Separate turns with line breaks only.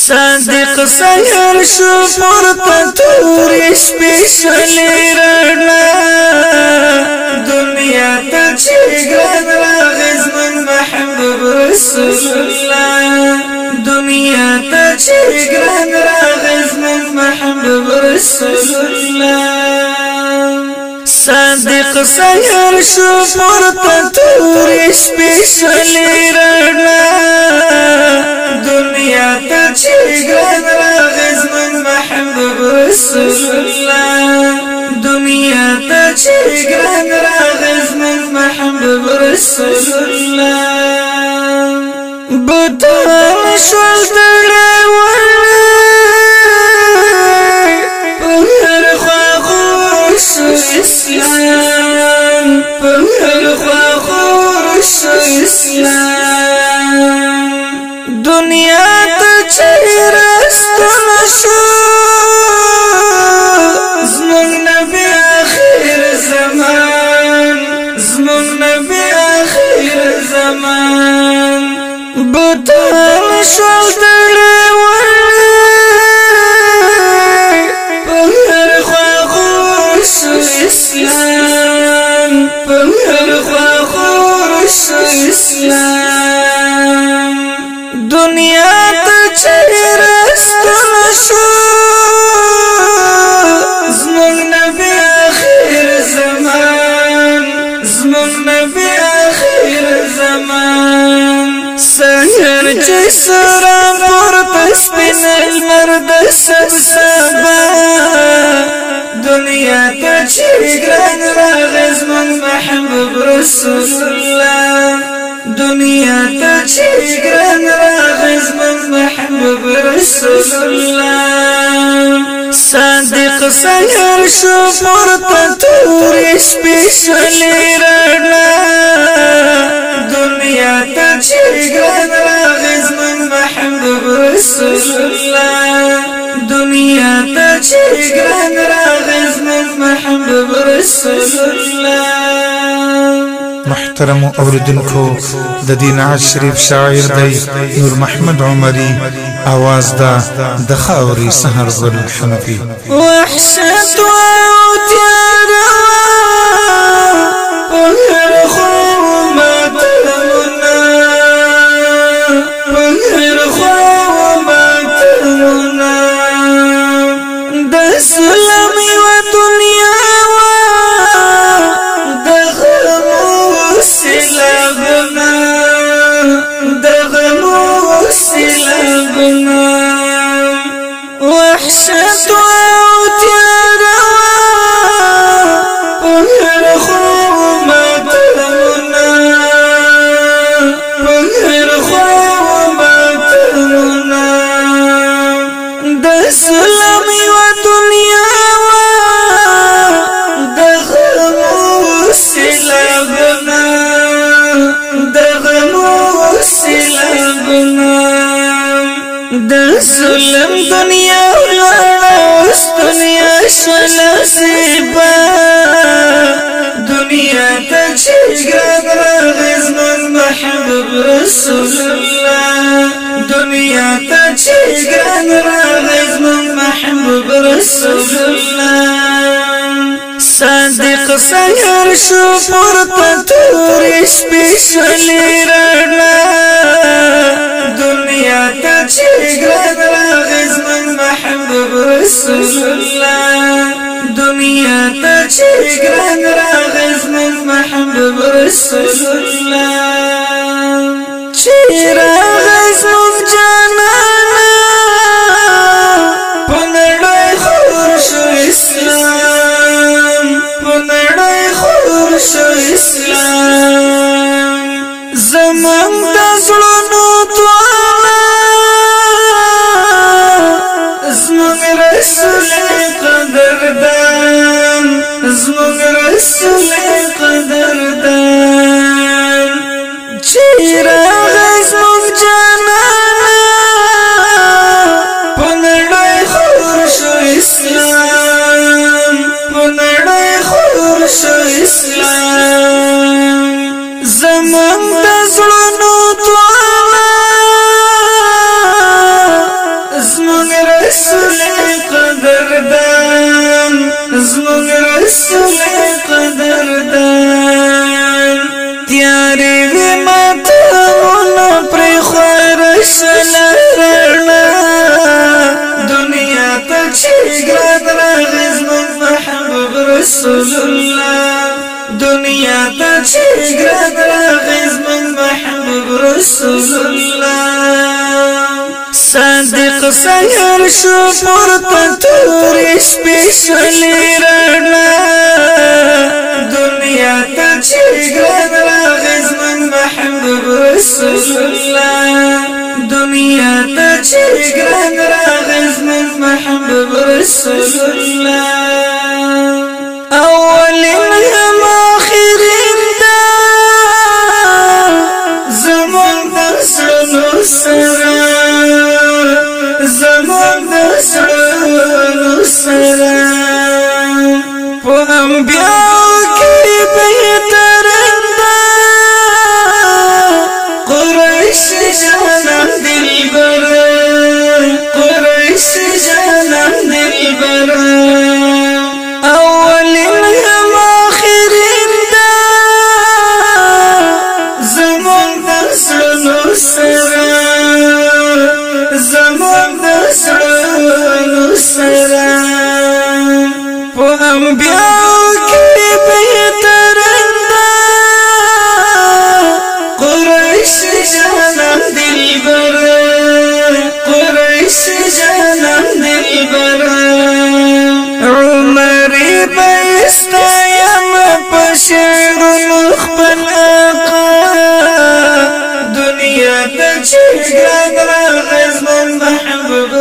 صادق سحر شو پورته تورې شپې شولې رڼا دنیا ته چې ګران راغی زموږ محبوب رسول الله دنیا ته چې ګران راغی زموږ محبوب رسول الله صادق سحر شو پورته تورې شپې شولې رڼا دنیا ته چې ګران راغی زموږ محبوب رسول الله دنیا ته چې ګران راغی زموږ محبوب رسول الله بوتان شول تړلی وړی په هر خوا خور شو اسلام په هر خوا خور شو اسلام دنیا ته چې راستنه شو زموږ نبی آخر زمان زموږ نبی آخر زمان بوتان شول تړلی وړی په هر خوا خور شو اسلام په هر خوا خور شو اسلام دنیا ته چې راستنه شو زموږ نبی آخر زمان زموږ نبی آخر زمان سحر چې سره پورته سپین لمر د سبسبا دنیا ته چې ګران راغی زموږ محبوب رسول الله دنیا ته چې ګران راغی زموږ محبوب رسول الله صادق سحر شو پورته تورې شپې شولې رڼا دنیا ته چې ګران راغی زموږ محبوب رسول الله دنیا ته چې ګران راغی زموږ محبوب رسول الله
محترم اوریدونکو د دین شریف شاعر دی نور محمد عمری आवाज دا د خاوري سحر ګل حنفي
وحشت او تیارا په هر خوا ماتمنا په هر خوا ماتمنا د سلام و دنیا سلابنا دغمو سلابنا وحشت او تیارا په هر خوا ماتمنا په هر خوا ماتمنا د سلام و دنیا دغمو سلابنا د ظلم دنیا ولاړه دنیا شناسبا دنیا ته چې ګران راغی زموږ محبوب رسول الله دنیا ته چې ګران راغی زموږ محبوب رسول الله صادق سحر شو پورته تورې شپې شولې رڼا دنیا ته چې ګران راغی زموږ محبوب رسول الله دنیا ته چې ګران راغی زموږ محبوب رسول الله چې راغی زموږ جانانا په نړۍ خور شو اسلام په نړۍ خور شو اسلام زموږ د زړونو زموږ رسول قدردان زموږ رسول قدردان چې راغی زموږ جانانا په نړۍ خور شو اسلام په نړۍ خور شو اسلام زموږ د زړونو زمون رسول قدردان تیاری وی ماتمونا پری خوار شلرنا دنیا تا چی گرد راغی زمون محبوب رسول الله دنیا تا چی گرد راغی زمون محبوب رسول الله صادق سیر شو پورتا توری سپیشلی رنا دنیا تا چی گرد راغی زمون محبوب رسول الله دنیا تا چی گرد راغی زمون محبوب رسول الله اولین هم آخرین دا زمان دا سنو سرا زمان دا سنو سرا پو انبیاء کی بہترین دا قریش جانم دل برا قریش جانم دل برا اولین هم آخرین دا زمان دا سنو سرا زمان دا سنو سرا پو انبیاء کی بہترین دا قریش جانم دل برا قریش جانم دل برا عمری بیستا یم پشعر مخبل آقا دنیا تا چی گرد راغی زمون محبوب